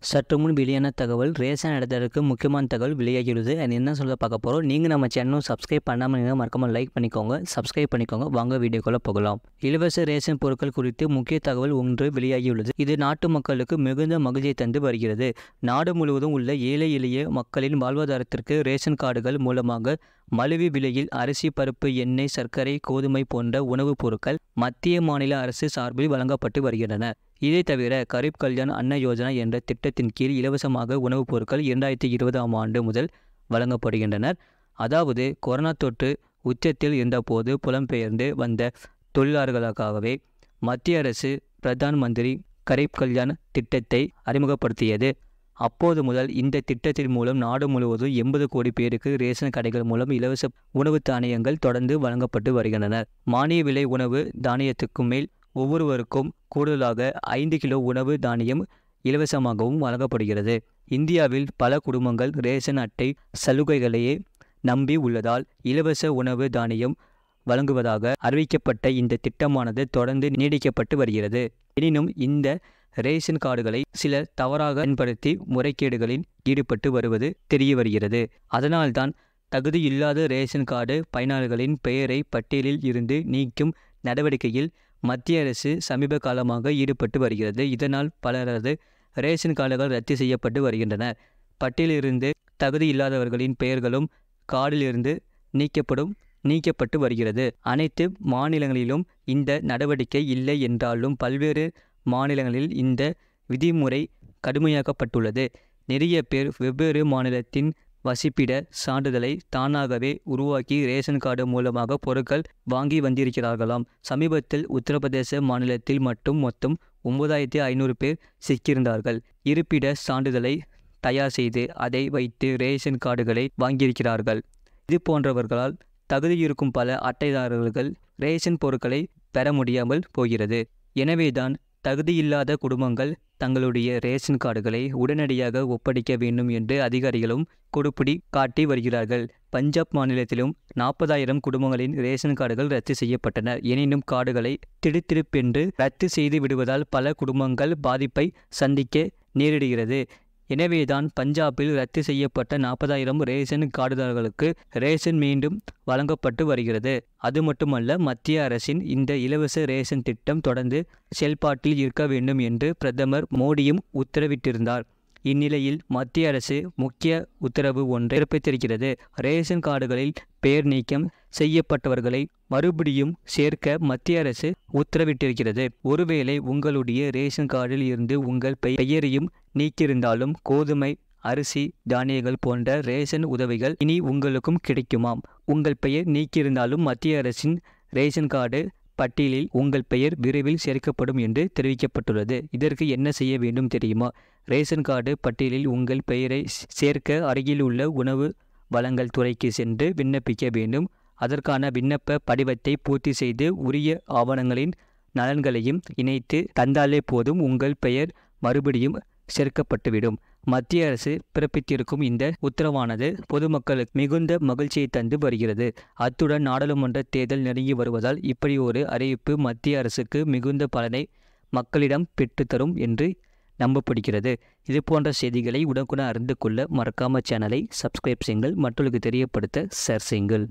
சற்று முன் வெளியான தகவல் ரேஷன் இடத்திற்கு முக்கியமான தகவல் வெளியாகியுள்ளது. அது என்ன சொல்ல பார்க்க போகிறோம். நீங்கள் நம்ம சேனலும் சப்ஸ்கிரைப் பண்ணாமல் இருந்தால் மறக்காமல் லைக் பண்ணிக்கோங்க, சப்ஸ்கிரைப் பண்ணிக்கோங்க. வாங்க வீடியோக்குள்ளே போகலாம். இலவச ரேஷன் பொருட்கள் குறித்து முக்கிய தகவல் ஒன்று வெளியாகியுள்ளது. இது நாட்டு மக்களுக்கு மிகுந்த மகிழ்ச்சியை தந்து வருகிறது. நாடு முழுவதும் உள்ள ஏழை எளிய மக்களின் வாழ்வாதாரத்திற்கு ரேஷன் கார்டுகள் மூலமாக மலிவு விலையில் அரிசி, பருப்பு, எண்ணெய், சர்க்கரை, கோதுமை போன்ற உணவுப் பொருட்கள் மத்திய மாநில அரசு சார்பில் வழங்கப்பட்டு வருகின்றன. இதை தவிர கரீப் கல்யாண் அன்ன யோஜனா என்ற திட்டத்தின் கீழ் இலவசமாக உணவுப் பொருட்கள் 2020ஆம் ஆண்டு முதல் வழங்கப்படுகின்றனர். அதாவது கொரோனா தொற்று உச்சத்தில் இருந்தபோது புலம்பெயர்ந்து வந்த தொழிலாளர்களுக்காகவே மத்திய அரசு பிரதான் மந்திரி கரீப் கல்யாண் திட்டத்தை அறிமுகப்படுத்தியது. அப்போது முதல் இந்த திட்டத்தின் மூலம் நாடு முழுவதும் 80 கோடி பேருக்கு ரேஷன் கடைகள் மூலம் இலவச உணவு தானியங்கள் தொடர்ந்து வழங்கப்பட்டு வருகின்றன. மானிய விலை உணவு தானியத்துக்கு மேல் ஒவ்வொருவருக்கும் கூடுதலாக 5 கிலோ உணவு தானியம் இலவசமாகவும் வழங்கப்படுகிறது. இந்தியாவில் பல குடும்பங்கள் ரேஷன் அட்டை சலுகைகளையே நம்பி உள்ளதால் இலவச உணவு தானியம் வழங்குவதாக அறிவிக்கப்பட்ட இந்த திட்டமானது தொடர்ந்து நீடிக்கப்பட்டு வருகிறது. எனினும் இந்த ரேஷன் கார்டுகளை சிலர் தவறாக பயன்படுத்தி முறைகேடுகளில் ஈடுபட்டு வருவது தெரிய வருகிறது. அதனால்தான் தகுதியில்லாத ரேஷன் கார்டு பயனாளர்களின் பெயரை பட்டியலில் இருந்து நீக்கும் நடவடிக்கையில் மத்திய அரசு சமீப காலமாக ஈடுபட்டு வருகிறது. இதனால் பலரது ரேஷன் கார்டுகள் ரத்து செய்யப்பட்டு வருகின்றன. பட்டியலிருந்து தகுதியில்லாதவர்களின் பெயர்களும் கார்டிலிருந்து நீக்கப்பட்டு வருகிறது. அனைத்து மாநிலங்களிலும் இந்த நடவடிக்கை இல்லை என்றாலும் பல்வேறு மாநிலங்களில் இந்த விதிமுறை கடுமையாக்கப்பட்டுள்ளது. நிறைய பேர் வெவ்வேறு மாநிலத்தின் வசிப்பிட சான்றிதழை தானாகவே உருவாக்கி ரேஷன் கார்டு மூலமாக பொருட்கள் வாங்கி வந்திருக்கிறார்களாம். சமீபத்தில் உத்தரப்பிரதேச மாநிலத்தில் மட்டும் மொத்தம் 9500 பேர் சிக்கியிருந்தார்கள். இருப்பிட சான்றிதழை தயார் செய்து அதை வைத்து ரேஷன் கார்டுகளை வாங்கியிருக்கிறார்கள். இது போன்றவர்களால் தகுதியிருக்கும் பல அட்டைதாரர்கள் ரேஷன் பொருட்களை பெற முடியாமல் போகிறது. எனவேதான் தகுதியில்லாத குடும்பங்கள் தங்களுடைய ரேஷன் கார்டுகளை உடனடியாக ஒப்படைக்க வேண்டும் என்று அதிகாரிகளும் கொடுப்பிடி காட்டி வருகிறார்கள். பஞ்சாப் மாநிலத்திலும் 40,000 குடும்பங்களின் ரேஷன் கார்டுகள் ரத்து செய்யப்பட்டன. எனினும் கார்டுகளை திடுத்திடுப்பென்று ரத்து செய்து விடுவதால் பல குடும்பங்கள் பாதிப்பை சந்திக்க நேரிடுகிறது. எனவேதான் பஞ்சாபில் ரத்து செய்யப்பட்ட 40,000 ரேஷன் கார்டுதாரர்களுக்கு ரேஷன் மீண்டும் வழங்கப்பட்டு வருகிறது. அது மட்டுமல்ல, மத்திய அரசின் இந்த இலவச ரேஷன் திட்டம் தொடர்ந்து செயல்பாட்டில் இருக்க வேண்டும் என்று பிரதமர் மோடியும் உத்தரவிட்டிருந்தார். இந்நிலையில் மத்திய அரசு முக்கிய உத்தரவு ஒன்றை பிறப்பித்திருக்கிறது. ரேஷன் கார்டுகளில் பெயர் நீக்கம் செய்யப்பட்டவர்களை மறுபடியும் சேர்க்க மத்திய அரசு உத்தரவிட்டிருக்கிறது. ஒருவேளை உங்களுடைய ரேஷன் கார்டில் இருந்து உங்கள் பெயரையும் நீக்கியிருந்தாலும் கோதுமை, அரிசி, தானியங்கள் போன்ற ரேஷன் உதவிகள் இனி உங்களுக்கும் கிடைக்குமாம். உங்கள் பெயர் நீக்கியிருந்தாலும் மத்திய அரசின் ரேஷன் கார்டு பட்டியலில் உங்கள் பெயர் விரைவில் சேர்க்கப்படும் என்று தெரிவிக்கப்பட்டுள்ளது. இதற்கு என்ன செய்ய வேண்டும் தெரியுமா? ரேஷன் கார்டு பட்டியலில் உங்கள் பெயரை சேர்க்க அருகில் உள்ள உணவு வழங்கல் துறைக்கு சென்று விண்ணப்பிக்க வேண்டும். அதற்கான விண்ணப்ப படிவத்தை பூர்த்தி செய்து உரிய ஆவணங்களின் நலன்களையும் இணைத்து தந்தாலே போதும், உங்கள் பெயர் மறுபடியும் சேர்க்கப்பட்டுவிடும். மத்திய அரசு பிறப்பித்திருக்கும் இந்த உத்தரவானது பொதுமக்களுக்கு மிகுந்த மகிழ்ச்சியை தந்து வருகிறது. அத்துடன் நாடாளுமன்ற தேர்தல் நெருங்கி வருவதால் இப்படி ஒரு அறிவிப்பு மத்திய அரசுக்கு மிகுந்த பலனை மக்களிடம் பெற்றுத்தரும் என்று நம்பப்படுகிறது. இது போன்ற செய்திகளை உடனுக்குடன் அறிந்து கொள்ள மறக்காம சேனலை சப்ஸ்கிரைப் செய்யுங்கள், மற்றவர்களுக்கு தெரியப்படுத்த ஷேர் செய்யுங்கள்.